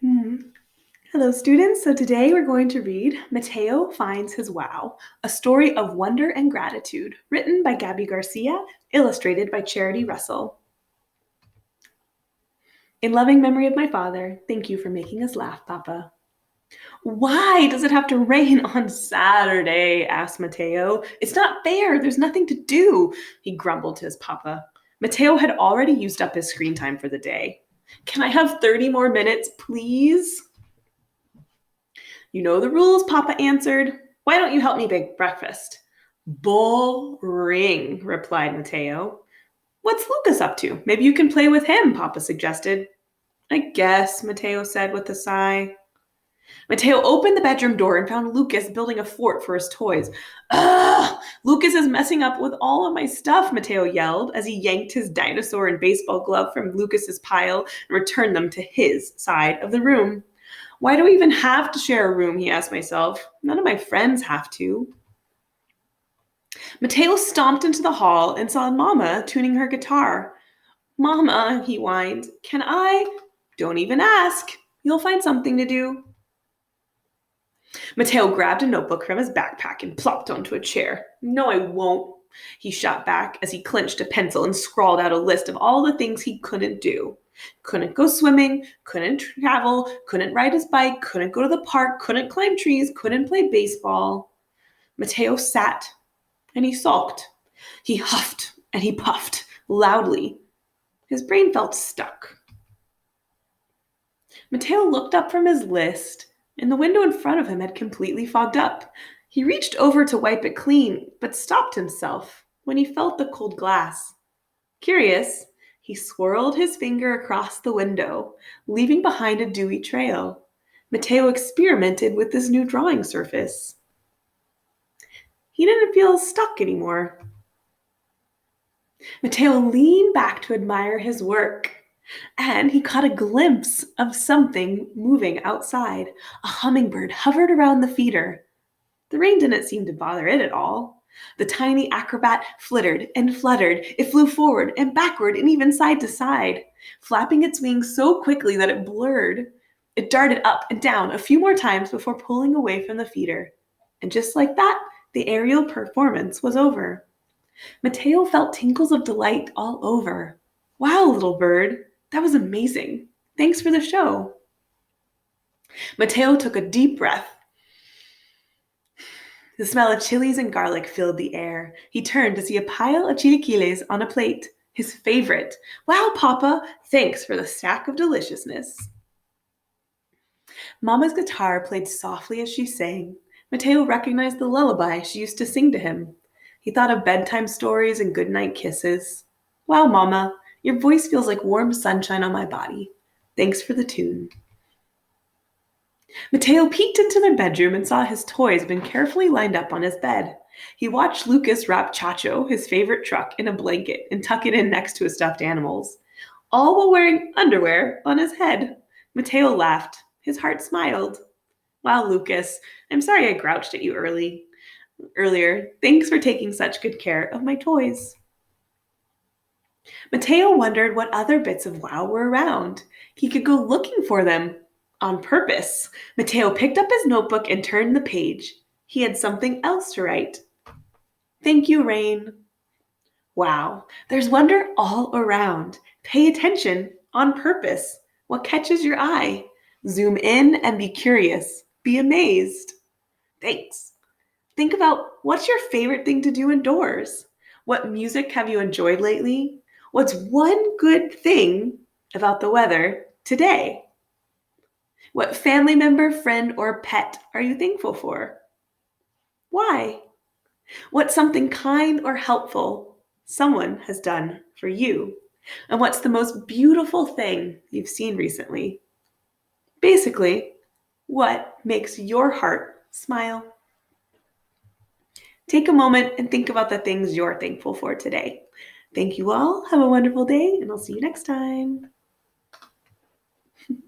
Hmm. Hello, students. So today we're going to read Mateo Finds His Wow, a story of wonder and gratitude, written by Gabby Garcia, illustrated by Charity Russell. In loving memory of my father, thank you for making us laugh, Papa. Why does it have to rain on Saturday? Asked Mateo. It's not fair. There's nothing to do, he grumbled to his papa. Mateo had already used up his screen time for the day. Can I have 30 more minutes, please? You know the rules, Papa answered. Why don't you help me bake breakfast? Boring, replied Mateo. What's Lucas up to? Maybe you can play with him, Papa suggested. I guess, Mateo said with a sigh. Mateo opened the bedroom door and found Lucas building a fort for his toys. Ugh! Lucas is messing up with all of my stuff, Mateo yelled as he yanked his dinosaur and baseball glove from Lucas's pile and returned them to his side of the room. Why do we even have to share a room? He asked myself. None of my friends have to. Mateo stomped into the hall and saw Mama tuning her guitar. Mama, he whined, can I? Don't even ask. You'll find something to do. Mateo grabbed a notebook from his backpack and plopped onto a chair. No, I won't, he shot back as he clenched a pencil and scrawled out a list of all the things he couldn't do. Couldn't go swimming, couldn't travel, couldn't ride his bike, couldn't go to the park, couldn't climb trees, couldn't play baseball. Mateo sat and he sulked. He huffed and he puffed loudly. His brain felt stuck. Mateo looked up from his list, and the window in front of him had completely fogged up. He reached over to wipe it clean, but stopped himself when he felt the cold glass. Curious, he swirled his finger across the window, leaving behind a dewy trail. Mateo experimented with this new drawing surface. He didn't feel stuck anymore. Mateo leaned back to admire his work, and he caught a glimpse of something moving outside. A hummingbird hovered around the feeder. The rain didn't seem to bother it at all. The tiny acrobat flittered and fluttered. It flew forward and backward and even side to side, flapping its wings so quickly that it blurred. It darted up and down a few more times before pulling away from the feeder. And just like that, the aerial performance was over. Mateo felt tinkles of delight all over. Wow, little bird, that was amazing. Thanks for the show. Mateo took a deep breath. The smell of chilies and garlic filled the air. He turned to see a pile of chilaquiles on a plate, his favorite. Wow, Papa, thanks for the stack of deliciousness. Mama's guitar played softly as she sang. Mateo recognized the lullaby she used to sing to him. He thought of bedtime stories and goodnight kisses. Wow, Mama, your voice feels like warm sunshine on my body. Thanks for the tune. Mateo peeked into their bedroom and saw his toys been carefully lined up on his bed. He watched Lucas wrap Chacho, his favorite truck, in a blanket and tuck it in next to his stuffed animals, all while wearing underwear on his head. Mateo laughed. His heart smiled. Wow, Lucas, I'm sorry I grouched at you earlier. Thanks for taking such good care of my toys. Mateo wondered what other bits of wow were around. He could go looking for them on purpose. Mateo picked up his notebook and turned the page. He had something else to write. Thank you, Rain. Wow, there's wonder all around. Pay attention on purpose. What catches your eye? Zoom in and be curious. Be amazed. Thanks. Think about what's your favorite thing to do indoors? What music have you enjoyed lately? What's one good thing about the weather today? What family member, friend, or pet are you thankful for? Why? What's something kind or helpful someone has done for you? And what's the most beautiful thing you've seen recently? Basically, what makes your heart smile? Take a moment and think about the things you're thankful for today. Thank you all. Have a wonderful day, and I'll see you next time.